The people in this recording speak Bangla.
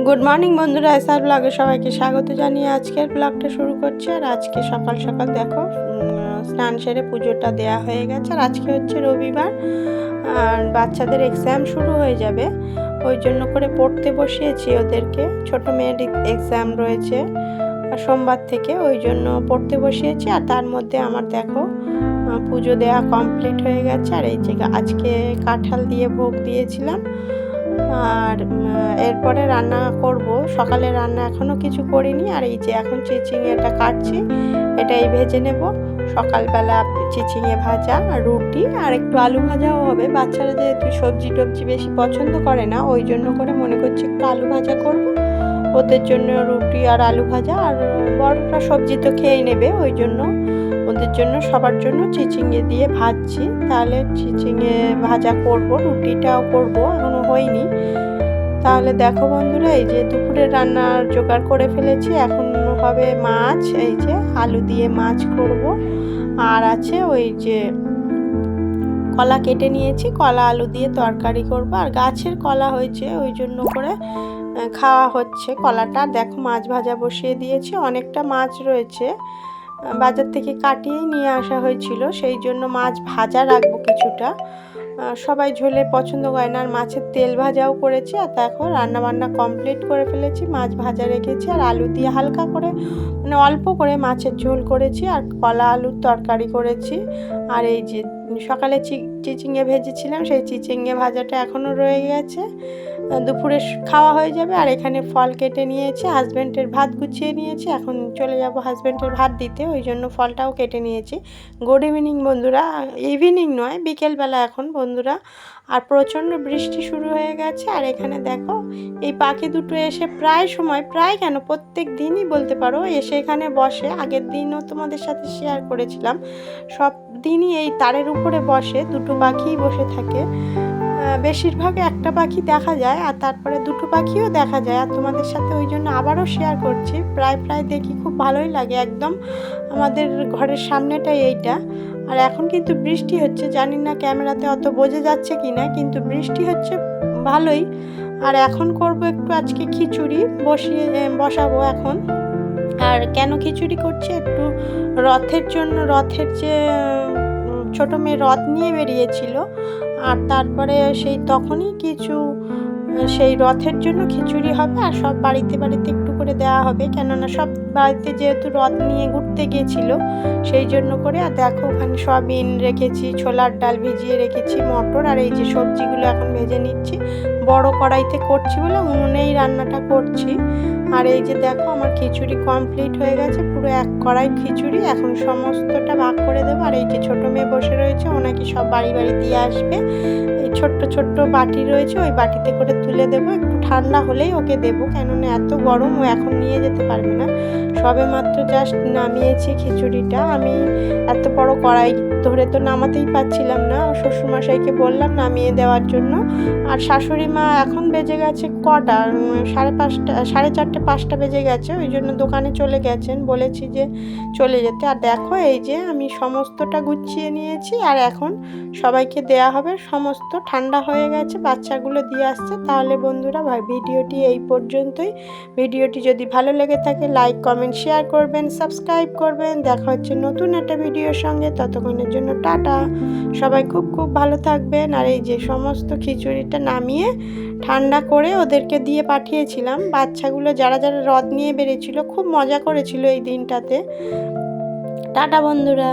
গুড মর্নিং বন্ধুরা, এসআর ব্লগে সবাইকে স্বাগত জানিয়ে আজকের ব্লগটা শুরু করছি। আর আজকে সকাল সকাল দেখো স্নান সেরে পুজোটা দেয়া হয়ে গেছে। আর আজকে হচ্ছে রবিবার, আর বাচ্চাদের এক্সাম শুরু হয়ে যাবে, ওই জন্য করে পড়তে বসিয়েছি ওদেরকে। ছোট মেয়ের এক্সাম রয়েছে সোমবার থেকে, ওই জন্য পড়তে বসিয়েছি। আর তার মধ্যে আমার দেখো পুজো দেওয়া কমপ্লিট হয়ে গেছে। আর এই যে আজকে কাঁঠাল দিয়ে ভোগ দিয়েছিলাম। আর এরপরে রান্না করব। সকালে রান্না এখনও কিছু করিনি। আর এই যে এখন চিচিঙেটা কাটছি, এটাই ভেজে নেব। সকালবেলা চিচিঙে ভাজা, রুটি আর একটু আলু ভাজাও হবে। বাচ্চারা যেহেতু সবজি টবজি বেশি পছন্দ করে না, ওই জন্য করে মনে করছি একটু আলু ভাজা করব। ওদের জন্য রুটি আর আলু ভাজা, আর বড়রা সবজি তো খেয়ে নেবে, ওই জন্য ওদের জন্য সবার জন্য চিচিঙে দিয়ে ভাজছি। তাহলে চিচিঙে ভাজা করব, রুটিটাও করব, এখনো হয়নি। তাহলে দেখো বন্ধুরা, এই যে দুপুরের রান্নার জোগাড় করে ফেলেছি। এখন হবে মাছ, এই যে আলু দিয়ে মাছ করব। আর আছে ওই যে কলা কেটে নিয়েছি, কলা আলু দিয়ে তরকারি করব। আর গাছের কলা হয়েছে, ওই জন্য করে খাওয়া হচ্ছে কলাটা। দেখো মাছ ভাজা বসিয়ে দিয়েছি, অনেকটা মাছ রয়েছে, বাজার থেকে কাটিয়ে নিয়ে আসা হয়েছিল, সেই জন্য মাছ ভাজা রাখবো কিছুটা। সবাই ঝোলে পছন্দ করে না। আর মাছের তেল ভাজাও করেছি। আর দেখো রান্নাবান্না কমপ্লিট করে ফেলেছি, মাছ ভাজা রেখেছি। আর আলু দিয়ে হালকা করে, মানে অল্প করে মাছের ঝোল করেছি, আর কলা আলুর তরকারি করেছি। আর এই যে সকালে চিচিঙে ভেজেছিলাম, সেই চিচিঙে ভাজাটা এখনও রয়ে গেছে, দুপুরে খাওয়া হয়ে যাবে। আর এখানে ফল কেটে নিয়েছি, হাজব্যান্ডের ভাত গুছিয়ে নিয়েছি, এখন চলে যাব হাজব্যান্ডের ভাত দিতে, ওই জন্য ফলটাও কেটে নিয়েছি। গুড ইভিনিং বন্ধুরা, ইভিনিং নয় বিকেলবেলা এখন বন্ধুরা। আর প্রচণ্ড বৃষ্টি শুরু হয়ে গেছে। আর এখানে দেখো এই পাখি দুটো এসে প্রায় কেন প্রত্যেক দিনই বলতে পারো এসে এখানে বসে। আগের দিনও তোমাদের সাথে শেয়ার করেছিলাম, সব দিনই এই তারের উপরে বসে, দুটো পাখিই বসে থাকে। বেশিরভাগ একটা পাখি দেখা যায়, আর তারপরে দুটো পাখিও দেখা যায়। আর তোমাদের সাথে ওই জন্য আবারও শেয়ার করছি, প্রায় দেখি, খুব ভালোই লাগে। একদম আমাদের ঘরের সামনেটাই এইটা। আর এখন কিন্তু বৃষ্টি হচ্ছে, জানি না ক্যামেরাতে অত বোঝা যাচ্ছে কি না, কিন্তু বৃষ্টি হচ্ছে ভালোই। আর এখন করব একটু আজকে খিচুড়ি বসাবো এখন। আর কেন খিচুড়ি করছি, একটু রথের জন্য, রথের যে ছোটো মেয়ে রথ নিয়ে বেরিয়েছিল, আর তারপরে সেই তখনই কিছু সেই রথের জন্য খিচুড়ি হবে। আর সব বাড়িতে একটু করে দেওয়া হবে, কেননা সব বাড়িতে যেহেতু রথ নিয়ে ঘুরতে গিয়েছিল, সেই জন্য করে। আর দেখো ওখানে সয়াবিন রেখেছি, ছোলার ডাল ভিজিয়ে রেখেছি, মটর, আর এই যে সবজিগুলো এখন ভেজে নিচ্ছি। বড় কড়াইতে করছি বলে উনুনেই রান্নাটা করছি। আর এই যে দেখো আমার খিচুড়ি কমপ্লিট হয়ে গেছে, পুরো এক কড়াই খিচুড়ি। এখন সমস্তটা ভাগ করে দেবো। আর এই যে ছোটো মেয়ে বসে রয়েছে, ও নাকি সব বাড়ি দিয়ে আসবে। এই ছোট্ট বাটি রয়েছে, ওই বাটিতে করে তুলে দেবো, একটু ঠান্ডা হলেই ওকে দেবো, কেননা এত গরম ও এখন নিয়ে যেতে পারবে না। সবে মাত্র জাস্ট নামিয়েছি খিচুড়িটা। আমি এত বড় কড়াই ধরে তো নামাতেই পারছিলাম না, শ্বশুরমশাইকে বললাম নামিয়ে দেওয়ার জন্য। আর শাশুড়ি মা এখন বেজে গেছে কটা, 5:30, 4:30, 5টা বেজে গেছে, ওই জন্য দোকানে চলে গেছেন, বলেছি যে চলে যেতে। আর দেখো এই যে আমি সমস্তটা গুছিয়ে নিয়েছি, আর এখন সবাইকে দেয়া হবে। সমস্ত ঠান্ডা হয়ে গেছে, বাচ্চাগুলো দিয়ে আসছে। তাহলে বন্ধুরা ভিডিওটি এই পর্যন্তই। ভিডিওটি যদি ভালো লেগে থাকে লাইক, কমেন্ট, শেয়ার করবেন, সাবস্ক্রাইব করবেন। দেখা হচ্ছে নতুন একটা ভিডিওর সঙ্গে, ততক্ষণের জন্য টাটা। সবাই খুব ভালো থাকবেন। আর এই যে সমস্ত খিচুড়িটা নামিয়ে ঠান্ডা করে ওদেরকে দিয়ে পাঠিয়েছিলাম। বাচ্চাগুলো যারা রথ নিয়ে বেরিয়েছিল খুব মজা করেছিল এই দিনটাতে। টাটা বন্ধুরা।